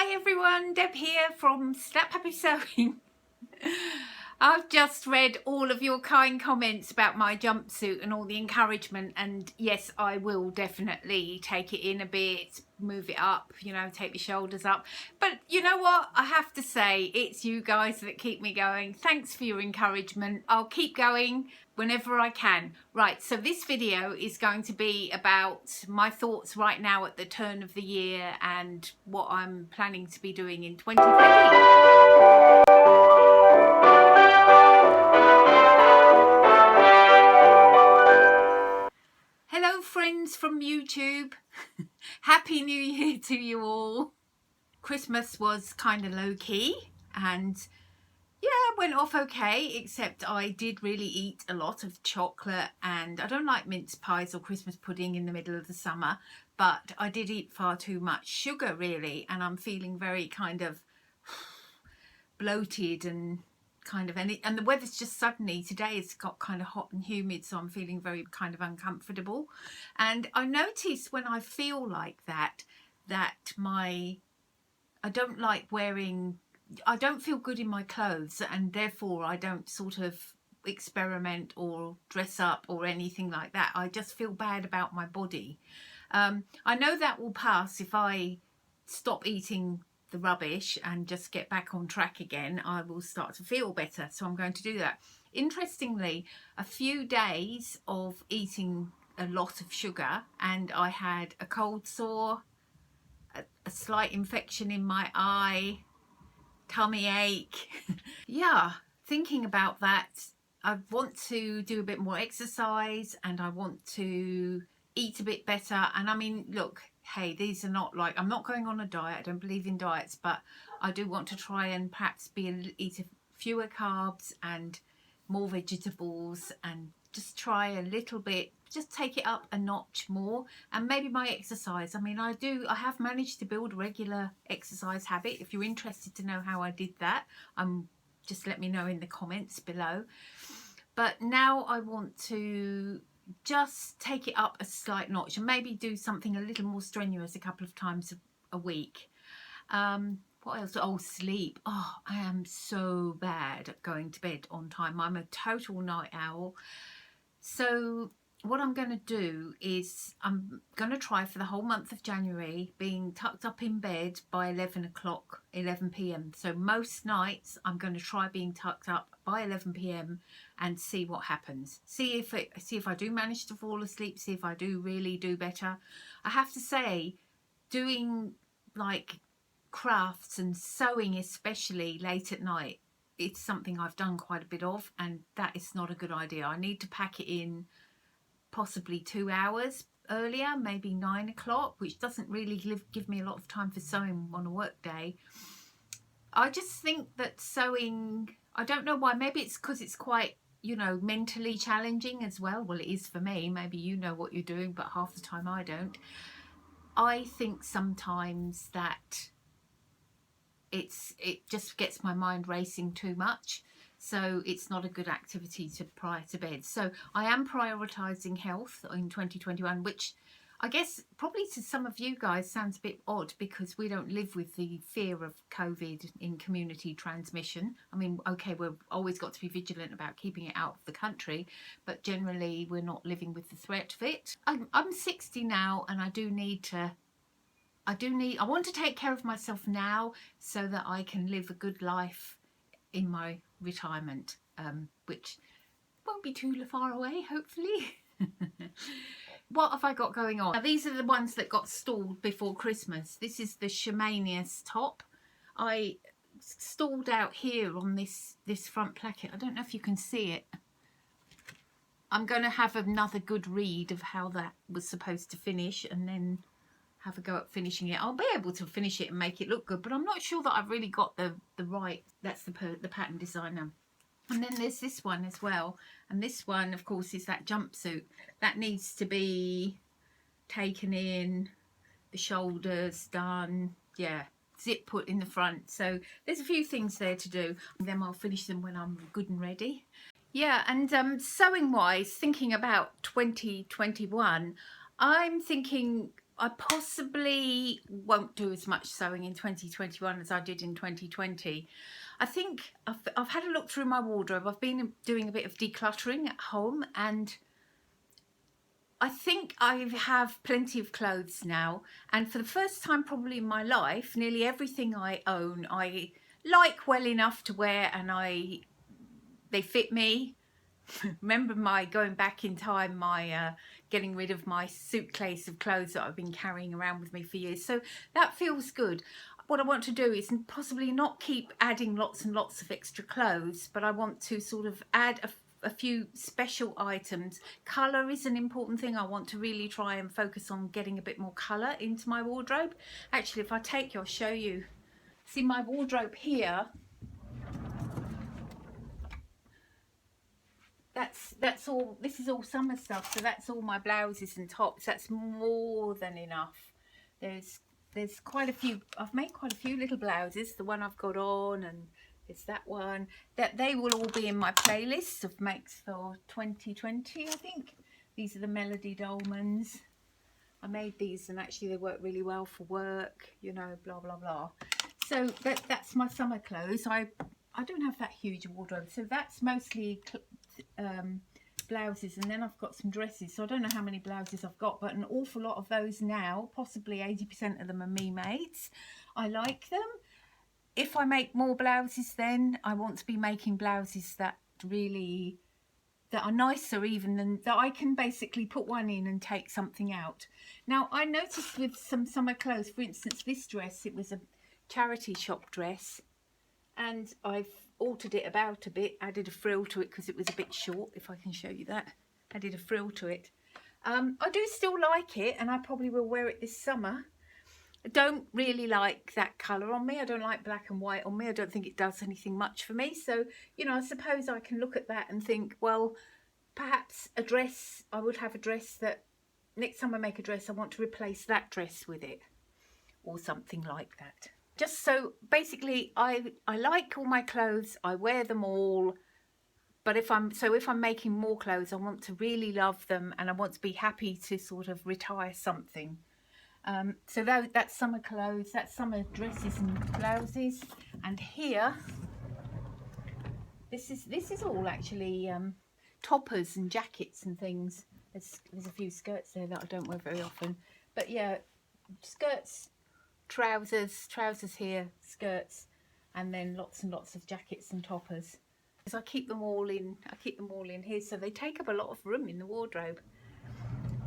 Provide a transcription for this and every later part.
Hi everyone, Deb here from Snap Happy Sewing. I've just read all of your kind comments about my jumpsuit and all the encouragement, and yes, I will definitely take it in a bit, move it up, you know, take the shoulders up. But you know what, I have to say, it's you guys that keep me going. Thanks for your encouragement. I'll keep going whenever I can. Right, so this video is going to be about my thoughts right now at the turn of the year and what I'm planning to be doing in 2020. Hello friends from YouTube. Happy New Year to you all. Christmas was kind of low-key and yeah, it went off okay, except I did really eat a lot of chocolate, and I don't like mince pies or Christmas pudding in the middle of the summer, but I did eat far too much sugar really, and I'm feeling very kind of bloated and kind of, and the weather's just suddenly, today it's got kind of hot and humid, so I'm feeling very kind of uncomfortable. And I notice when I feel like that I don't like wearing, I don't feel good in my clothes, and therefore I don't sort of experiment or dress up or anything like that. I just feel bad about my body. I know that will pass if I stop eating the rubbish and just get back on track again. I will start to feel better, so I'm going to do that. Interestingly, a few days of eating a lot of sugar and I had a cold sore, a slight infection in my eye, tummy ache. Yeah, thinking about that, I want to do a bit more exercise and I want to eat a bit better. And I mean, look, hey, these are not like, I'm not going on a diet, I don't believe in diets, but I do want to try and perhaps eat fewer carbs and more vegetables, and just try a little bit, just take it up a notch more. And maybe my exercise, I mean, I have managed to build a regular exercise habit. If you're interested to know how I did that, just let me know in the comments below. But now I want to just take it up a slight notch and maybe do something a little more strenuous a couple of times a week. What else? Oh, sleep. Oh, I am so bad at going to bed on time. I'm a total night owl. So what I'm going to do is I'm going to try for the whole month of January being tucked up in bed by 11 p.m. So most nights I'm going to try being tucked up by 11 p.m. and see what happens. See if I do manage to fall asleep, see if I do really do better. I have to say, doing like crafts and sewing, especially late at night, it's something I've done quite a bit of, and that is not a good idea. I need to pack it in possibly 2 hours earlier, maybe 9 o'clock, which doesn't really give me a lot of time for sewing on a work day. I just think that sewing, I don't know why, maybe it's because it's quite, you know, mentally challenging as well. Well, it is for me. Maybe you know what you're doing, but half the time I don't. I think sometimes that it just gets my mind racing too much, so it's not a good activity to prior to bed. So I am prioritizing health in 2021, which I guess probably to some of you guys sounds a bit odd, because we don't live with the fear of COVID in community transmission. I mean, okay, we've always got to be vigilant about keeping it out of the country, but generally we're not living with the threat of it. I'm 60 now, and I want to take care of myself now so that I can live a good life in my retirement, which won't be too far away, hopefully. What have I got going on? Now, these are the ones that got stalled before Christmas. This is the Shemanius top. I stalled out here on this front placket. I don't know if you can see it. I'm going to have another good read of how that was supposed to finish, and then have a go at finishing it. I'll be able to finish it and make it look good, but I'm not sure that I've really got the right, that's the pattern designer. And then there's this one as well, and this one of course is that jumpsuit that needs to be taken in, the shoulders done, yeah, zip put in the front. So there's a few things there to do, and then I'll finish them when I'm good and ready. Yeah, and sewing wise, thinking about 2021, I'm thinking I possibly won't do as much sewing in 2021 as I did in 2020. I think I've had a look through my wardrobe. I've been doing a bit of decluttering at home, and I think I have plenty of clothes now. And for the first time probably in my life, nearly everything I own I like well enough to wear, and they fit me. Remember my going back in time, my getting rid of my suitcase of clothes that I've been carrying around with me for years. So that feels good. What I want to do is possibly not keep adding lots and lots of extra clothes, but I want to sort of add a few special items. Colour is an important thing. I want to really try and focus on getting a bit more colour into my wardrobe. Actually, if I take you, I'll show you. See my wardrobe here. That's all. This is all summer stuff, so that's all my blouses and tops. That's more than enough. There's quite a few. I've made quite a few little blouses. The one I've got on, and there's that one. That they will all be in my playlist of makes for 2020, I think. These are the Melody Dolmans. I made these, and actually they work really well for work, you know, blah blah blah. So that's my summer clothes. I don't have that huge wardrobe, so that's mostly blouses, and then I've got some dresses. So I don't know how many blouses I've got, but an awful lot of those now, possibly 80% of them are me mades. I like them. If I make more blouses, then I want to be making blouses that are nicer even, than that I can basically put one in and take something out. Now I noticed with some summer clothes, for instance this dress, it was a charity shop dress, and I've altered it about a bit, added a frill to it because it was a bit short. If I can show you that, added a frill to it. I do still like it, and I probably will wear it this summer. I don't really like that colour on me. I don't like black and white on me. I don't think it does anything much for me. So, you know, I suppose I can look at that and think, well, perhaps a dress, I would have a dress that, next time I make a dress, I want to replace that dress with it, or something like that. Just so basically I like all my clothes, I wear them all, but if I'm making more clothes, I want to really love them, and I want to be happy to sort of retire something. So that's summer clothes, that's summer dresses and blouses. And here, this is all actually toppers and jackets and things. There's a few skirts there that I don't wear very often, but yeah, skirts, trousers here, skirts, and then lots and lots of jackets and toppers. Because I keep them all in here, so they take up a lot of room in the wardrobe.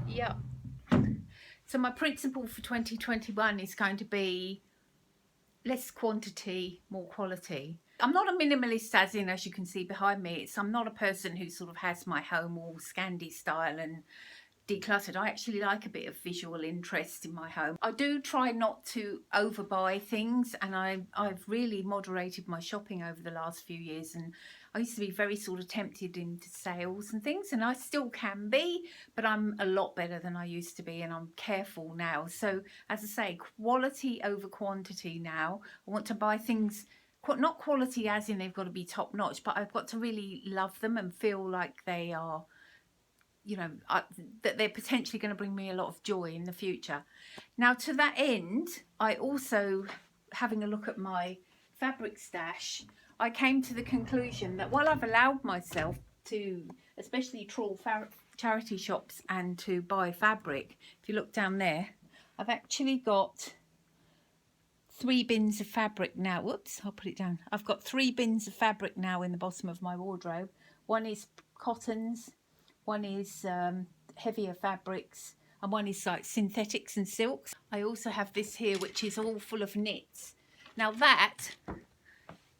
Yeah. So my principle for 2021 is going to be less quantity, more quality. I'm not a minimalist, as in, as you can see behind me, I'm not a person who sort of has my home all Scandi style and decluttered. I actually like a bit of visual interest in my home. I do try not to overbuy things, and I've really moderated my shopping over the last few years, and I used to be very sort of tempted into sales and things, and I still can be, but I'm a lot better than I used to be, and I'm careful now. So as I say, quality over quantity now. I want to buy things, not quality as in they've got to be top notch, but I've got to really love them and feel like they are, you know, that they're potentially going to bring me a lot of joy in the future. Now, to that end, I also, having a look at my fabric stash, I came to the conclusion that while I've allowed myself to, especially trawl charity shops and to buy fabric, if you look down there, I've actually got 3 bins of fabric now. Whoops, I'll put it down. I've got 3 bins of fabric now in the bottom of my wardrobe. One is cottons, one is heavier fabrics, and one is like synthetics and silks. I also have this here, which is all full of knits. Now that,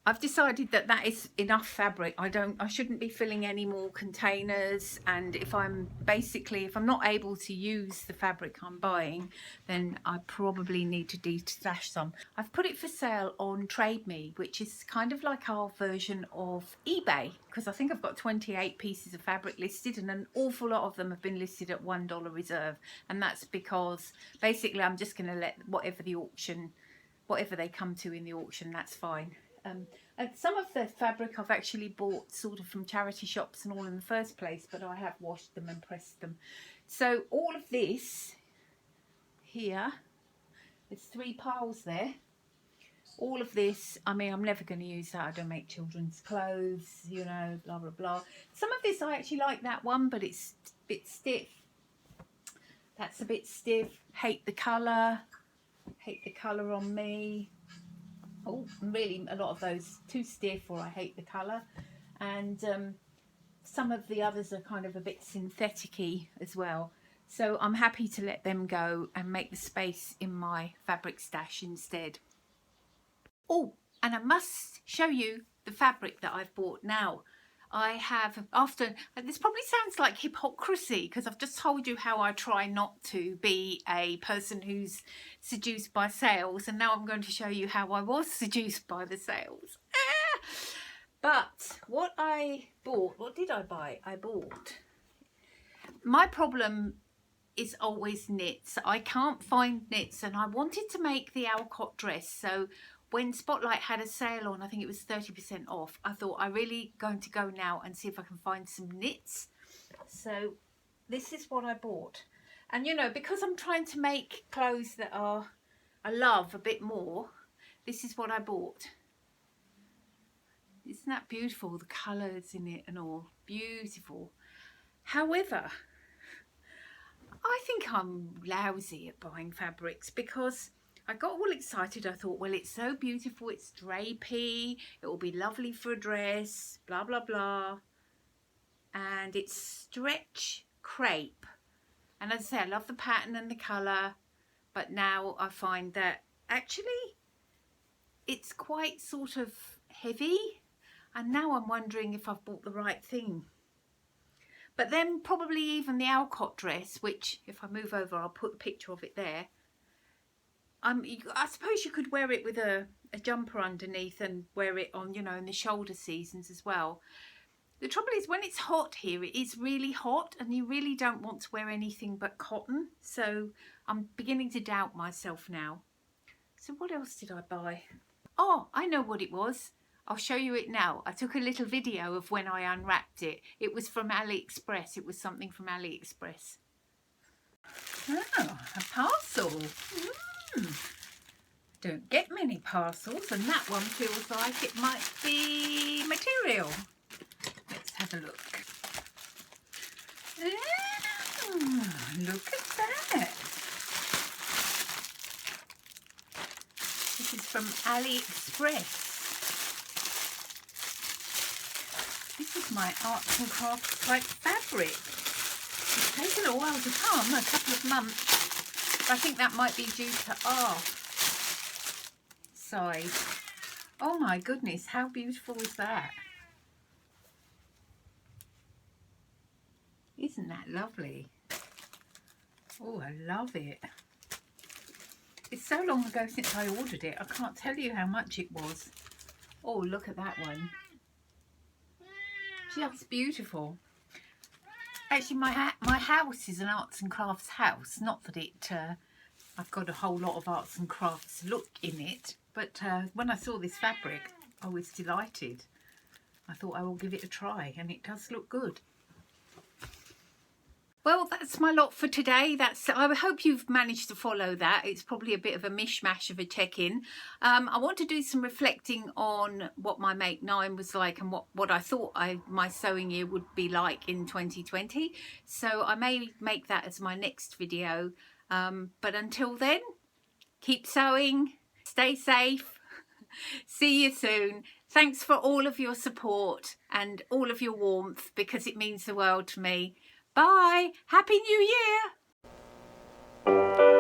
I've decided that that is enough fabric. I shouldn't be filling any more containers, and if I'm not able to use the fabric I'm buying, then I probably need to destash some. I've put it for sale on Trade Me, which is kind of like our version of eBay, because I think I've got 28 pieces of fabric listed, and an awful lot of them have been listed at $1 reserve, and that's because basically I'm just going to let whatever they come to in the auction, that's fine. And some of the fabric I've actually bought sort of from charity shops and all in the first place, but I have washed them and pressed them. So all of this here. There's 3 piles there. All of this, I mean, I'm never going to use that. I don't make children's clothes, you know, blah, blah, blah. Some of this, I actually like that one, but it's a bit stiff. That's a bit stiff. Hate the colour. Hate the colour on me. Oh, really, a lot of those too stiff, or I hate the colour. And some of the others are kind of a bit synthetic-y as well. So I'm happy to let them go and make the space in my fabric stash instead. Oh, and I must show you the fabric that I've bought now. I have, this probably sounds like hypocrisy because I've just told you how I try not to be a person who's seduced by sales, and now I'm going to show you how I was seduced by the sales. But what I bought, what did I buy? I bought, my problem is always knits. I can't find knits, and I wanted to make the Alcott dress. So when Spotlight had a sale on, I think it was 30% off, I thought I'm really going to go now and see if I can find some knits. So this is what I bought. And you know, because I'm trying to make clothes that I love a bit more, this is what I bought. Isn't that beautiful? The colours in it and all. Beautiful. However, I think I'm lousy at buying fabrics because I got all excited. I thought, well, it's so beautiful. It's drapey. It will be lovely for a dress. Blah, blah, blah. And it's stretch crepe. And as I say, I love the pattern and the colour. But now I find that actually it's quite sort of heavy. And now I'm wondering if I've bought the right thing. But then probably even the Alcott dress, which if I move over, I'll put a picture of it there. I suppose you could wear it with a jumper underneath and wear it on, you know, in the shoulder seasons as well. The trouble is when it's hot here, it is really hot and you really don't want to wear anything but cotton. So I'm beginning to doubt myself now. So what else did I buy? Oh, I know what it was. I'll show you it now. I took a little video of when I unwrapped it. It was from AliExpress. It was something from AliExpress. Oh, a parcel. Don't get many parcels, and that one feels like it might be material. Let's have a look. Look at that. This is from AliExpress. This is my arts and crafts like fabric. It's taken a while to come, a couple of months. I think that might be due to our size. Oh my goodness, how beautiful is that? Isn't that lovely? Oh, I love it. It's so long ago since I ordered it, I can't tell you how much it was. Oh, look at that one. Just beautiful. Actually, my house is an arts and crafts house. Not that I've got a whole lot of arts and crafts look in it, but when I saw this fabric, I was delighted. I thought I will give it a try, and it does look good. Well, that's my lot for today. I hope you've managed to follow that. It's probably a bit of a mishmash of a check-in. I want to do some reflecting on what my Make 9 was like and what I thought my sewing year would be like in 2020. So I may make that as my next video. But until then, keep sewing, stay safe. See you soon. Thanks for all of your support and all of your warmth, because it means the world to me. Bye. Happy New Year.